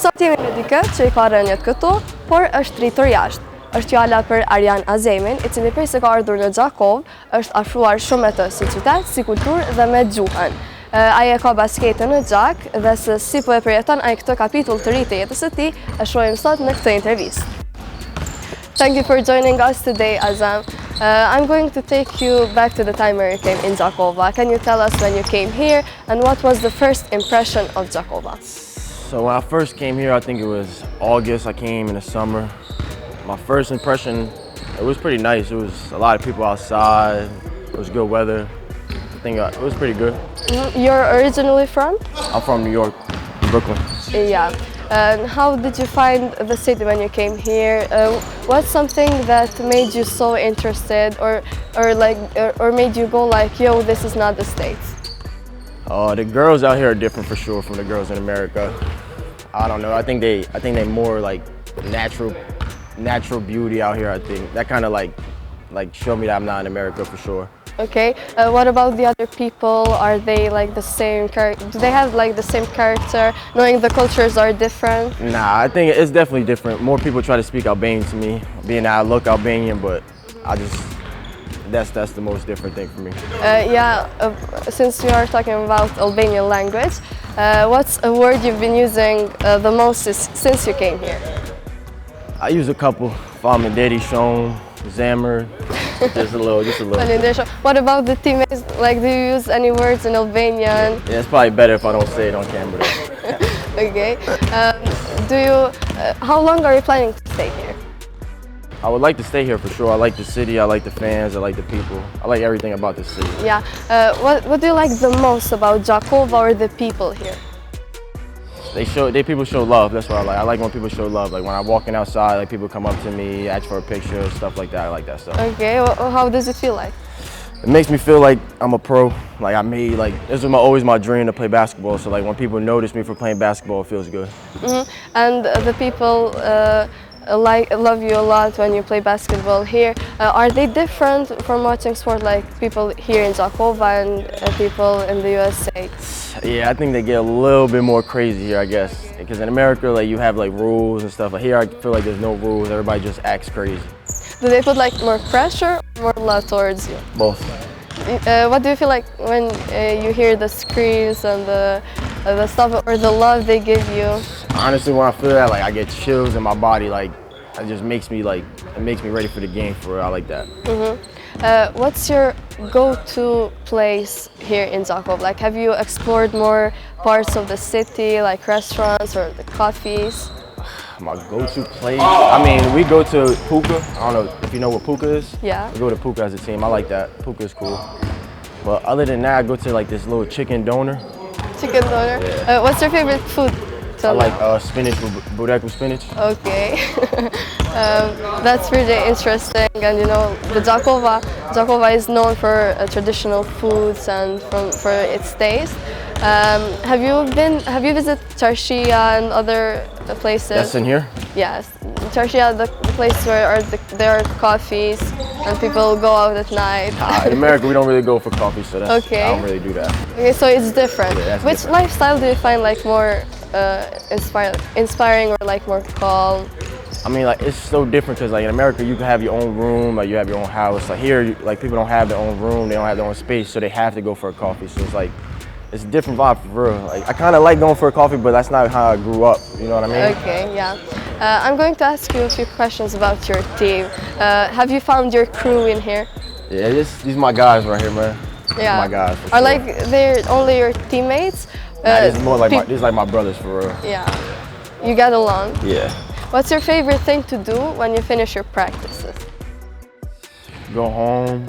Sot jemi në dikë që I ka rënjët këtu, por është rritur jashtë. Është fjala për Arian Azemin, I cili prej se ka ardhur në Gjakov, është afruar shumë me të si qytet, si kulturë dhe me gjuhën. Ai e ka basketën në Gjak dhe se si po e përjeton ai këtë kapitull të ri të jetës së tij, e shohim sot në këtë intervistë. Thank you for joining us today, Azem. I'm going to take you back to the time where you came in Gjakova. Can you tell us when you came here and what was the first impression of Gjakova? So when I first came here, I think it was August. I came in the summer. My first impression, it was pretty nice. It was a lot of people outside. It was good weather. I think it was pretty good. You're originally from? I'm from New York, Brooklyn. Yeah. And how did you find the city when you came here? What's something that made you so interested, or made you go like, yo, this is not the States? The girls out here are different for sure from the girls in America. I don't know. I think they more like natural beauty out here. I think that kind of like showed me that I'm not in America for sure. Okay. What about the other people? Are they like the same character? Do they have like the same character? Knowing the cultures are different. Nah, I think it's definitely different. More people try to speak Albanian to me, being that I look Albanian, but that's the most different thing for me. Since we are talking about Albanian language, what's a word you've been using the most since you came here? I use a couple. Famideri, Shon, Zammer, just a little. What about the teammates? Like, do you use any words in Albanian? Yeah, it's probably better if I don't say it on camera. Okay. How long are you planning to stay here? I would like to stay here for sure. I like the city, I like the fans, I like the people. I like everything about the city. Yeah. What do you like the most about Gjakova or the people here? People show love. That's what I like. I like when people show love. Like when I'm walking outside, like people come up to me, ask for a picture, stuff like that. I like that stuff. Okay. How does it feel like? It makes me feel like I'm a pro. Like this was always my dream to play basketball. So like when people notice me for playing basketball, it feels good. And the people love you a lot when you play basketball here. Are they different from watching sport like people here in Gjakova and people in the USA? Yeah, I think they get a little bit more crazy here, I guess. Because in America, like you have like rules and stuff. But here, I feel like there's no rules. Everybody just acts crazy. Do they put like more pressure or more love towards you? Both. What do you feel like when you hear the screams and the stuff or the love they give you? Honestly, when I feel that, like I get chills in my body. Like it just makes me ready for the game. For real, I like that. What's your go-to place here in Gjakov? Like, have you explored more parts of the city, like restaurants or the coffees? My go-to place? I mean, we go to Puka. I don't know if you know what Puka is. Yeah. We go to Puka as a team. I like that. Puka is cool. But other than that, I go to like this little chicken doner. Chicken doner? Yeah. What's your favorite food? I like spinach with BOTÜ spinach. Okay. That's pretty interesting. And you know, the Gjakova is known for traditional foods and for its taste. Have you visited Çarşıya and other places? That's in here? Yes. Çarşıya, the place where there are coffees and people go out at night. In America, we don't really go for coffee, so that's, okay. I don't really do that. Okay, so it's different. Yeah, Which different. Lifestyle do you find like more inspiring or like more calm? I mean, like it's so different because like in America, you can have your own room, like you have your own house. Like here, like people don't have their own room, they don't have their own space, so they have to go for a coffee. So it's like, it's a different vibe for real. Like I kind of like going for a coffee, but that's not how I grew up. You know what I mean? Okay, yeah. I'm going to ask you a few questions about your team. Have you found your crew in here? Yeah, these are my guys right here, man. Yeah. My guys. For Are sure. like they're only your teammates? Nah, this is more like this is like my brothers for real. Yeah. You get along? Yeah. What's your favorite thing to do when you finish your practices? Go home,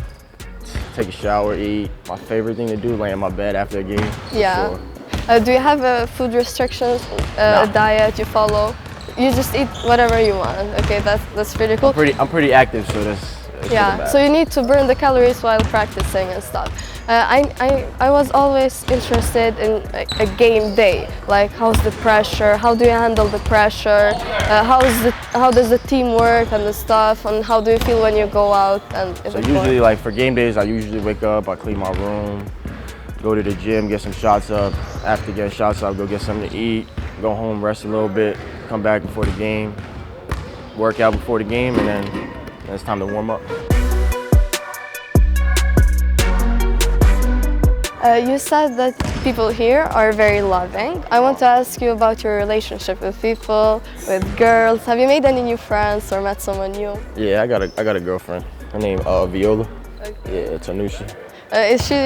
take a shower, eat. My favorite thing to do, lay in my bed after a game. Yeah. Sure. Do you have food restrictions, No. a diet you follow? You just eat whatever you want. Okay, that's pretty cool. I'm pretty active, so that's Yeah, so you need to burn the calories while practicing and stuff. I was always interested in a game day, like how's the pressure, how do you handle the pressure, how does the team work and the stuff, and how do you feel when you go out and So usually like for game days, I usually wake up, I clean my room, go to the gym, get some shots up. After getting shots up, go get something to eat, go home, rest a little bit, come back before the game, work out before the game, and then it's time to warm up. You said that people here are very loving. I want to ask you about your relationship with people, with girls. Have you made any new friends or met someone new? Yeah, I got a girlfriend. Her name Viola. Okay. Yeah, Tanusha. Is she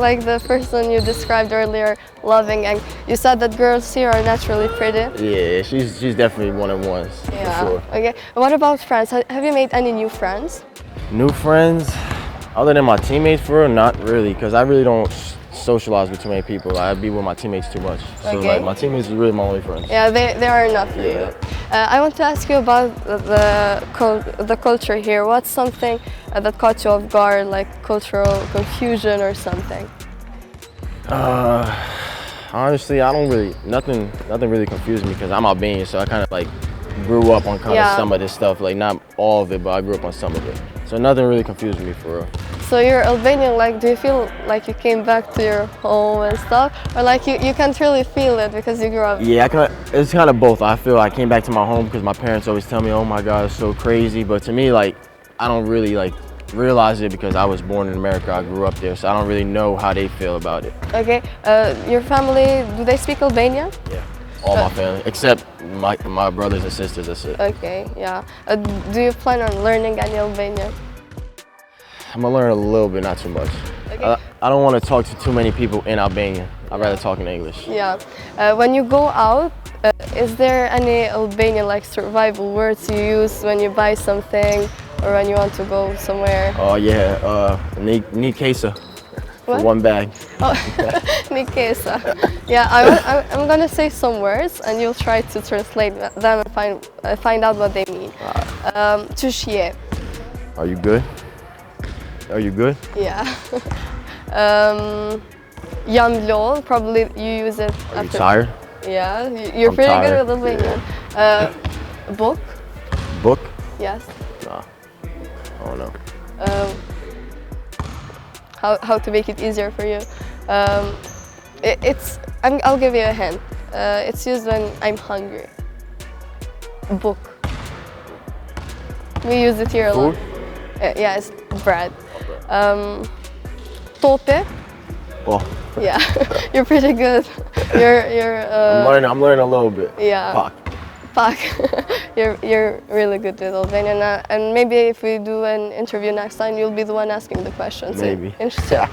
like the person you described earlier, loving? And you said that girls here are naturally pretty. Yeah, she's definitely one of ones, Yeah. for sure. Okay. What about friends? Have you made any new friends? New friends, other than my teammates, for real, not really, because I really don't socialize with too many people. I be with my teammates too much. So Okay. like my teammates is really my only friends. Yeah, they are enough for you. I want to ask you about the culture here. What's something that caught you off guard, like cultural confusion or something? Honestly, I don't really, nothing really confused me because I'm Albanian, so I kind of like grew up on kind of some of this stuff, like not all of it, but I grew up on some of it. So nothing really confused me for real. So you're Albanian, like do you feel like you came back to your home and stuff? Or like you can't really feel it because you grew up? Yeah, it's kind of both. I feel I came back to my home because my parents always tell me, oh my God, it's so crazy. But to me, like, I don't really like realize it because I was born in America, I grew up there, so I don't really know how they feel about it. Okay, your family, do they speak Albanian? Yeah, all my family, except my brothers and sisters, that's it. Okay, yeah. Do you plan on learning any Albanian? I'm gonna learn a little bit, not too much. Okay. I don't want to talk to too many people in Albanian. I'd rather talk in English. Yeah. When you go out, is there any Albanian like survival words you use when you buy something or when you want to go somewhere? Oh yeah, need kesa for What? one bag. Oh, Nikesa. Yeah, I'm gonna say some words and you'll try to translate them and find out what they mean. Çushje. Are you good? Are you good? Yeah. Jam lol, probably you use it Are you after. tired? Yeah, you're I'm pretty tired. good with Albanian. Book? Book? Yes. Nah, I don't know. How to make it easier for you? I'll give you a hint. It's used when I'm hungry. Book. We use it here a lot. Food? Yeah, it's bread. Tope. Oh, Yeah, you're pretty good. You're. I'm learning a little bit. Yeah. Fuck. Fuck. You're really good with Albanian, and maybe if we do an interview next time, you'll be the one asking the questions. Maybe. Interesting.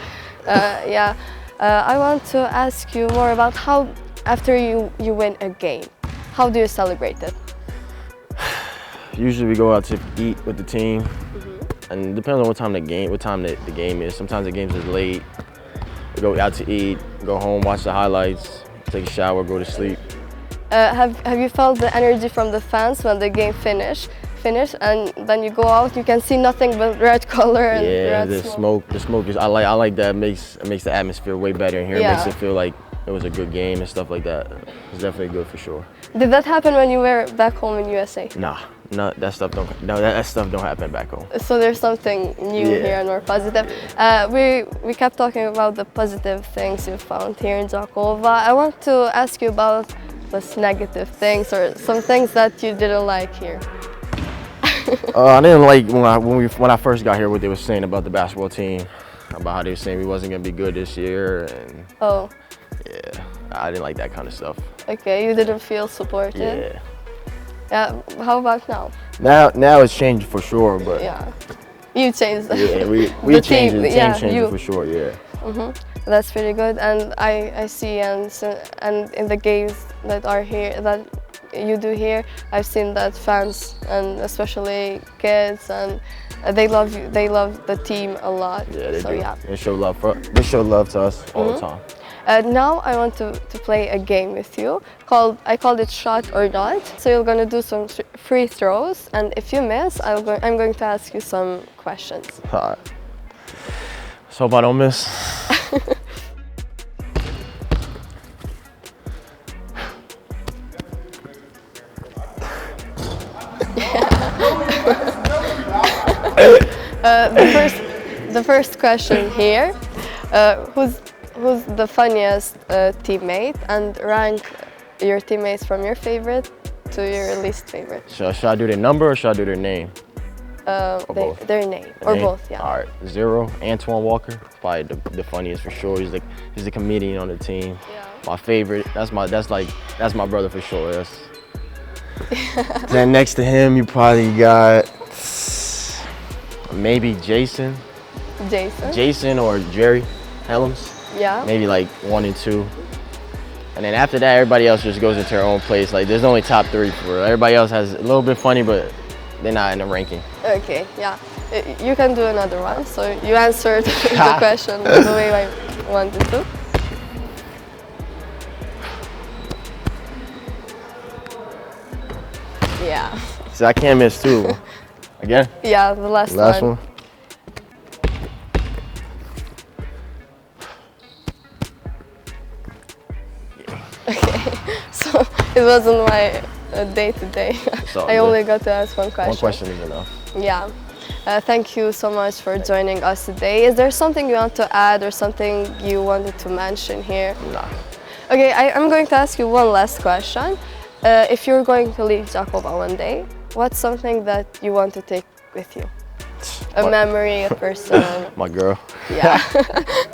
Yeah. I want to ask you more about how, after you win a game, how do you celebrate it? Usually we go out to eat with the team, and it depends on what time the game is. Sometimes the games is late. We go out to eat, go home, watch the highlights, take a shower, go to sleep. Have you felt the energy from the fans when the game finish, and then you go out, you can see nothing but red color and yeah, red the smoke. smoke is. I like that. It makes the atmosphere way better in here. Yeah. It makes it feel like it was a good game and stuff like that. It's definitely good for sure. Did that happen when you were back home in USA? Nah, no, that stuff don't. No, that stuff don't happen back home. So there's something new here and more positive. We kept talking about the positive things you found here in Jakova. I want to ask you about those negative things or some things that you didn't like here. I didn't like when I first got here what they were saying about the basketball team, about how they were saying we wasn't gonna be good this year, and Oh, yeah, I didn't like that kind of stuff. okay. You didn't feel supported. Yeah. Yeah. How about now? Now it's changed for sure, but Yeah. You changed. yeah, we The changed team, it. The team yeah, changed you. it for sure. Yeah. That's pretty good, and I see and in the games that are here that you do here, I've seen that fans and especially kids and they love you. They love the team a lot. Yeah, they so do. yeah. They show love to us all the time. Now I want to play a game with you. I called it Shot or Not. So you're gonna do some free throws, and if you miss, I'm going to ask you some questions. All right. So hope I don't miss. The first question here: who's the funniest teammate, and rank your teammates from your favorite to your least favorite. Should I do their number or should I do their name? Both? Their name, or Name? both, yeah. All right, 0, Antoine Walker, probably the funniest for sure. He's the comedian on the team. Yeah. My favorite. That's my brother for sure. Then next to him, you probably got maybe Jason or Jerry Helms. Yeah. Maybe like 1 and 2. And then after that, everybody else just goes into their own place. Like there's only top 3 for real. Everybody else has a little bit funny, but they're not in the ranking. Okay, yeah. You can do another one. So you answered the question the way I wanted to. Yeah. So I can't miss 2. Again? Yeah, the last one. Okay, so it wasn't my day-to-day. I only got to ask one question. One question is enough. Yeah. Thank you so much for joining us today. Is there something you want to add or something you wanted to mention here? Nah. Okay, I'm going to ask you one last question. If you're going to leave Jakova one day, what's something that you want to take with you? A memory, a person? My girl. Yeah,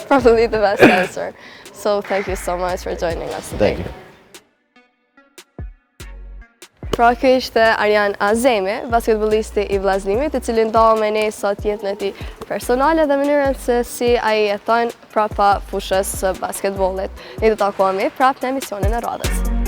probably the best answer. So thank you so much for joining us today. Thank you. Pra kjo ishte Arian Azemi, basketbollisti I vllazнимit, I cili ndohu me ne sot jetën e tij personale dhe mënyrën se si ai jeton prapa fushës së basketbollit. Ne do takohemi prapë në emisionin e radhës.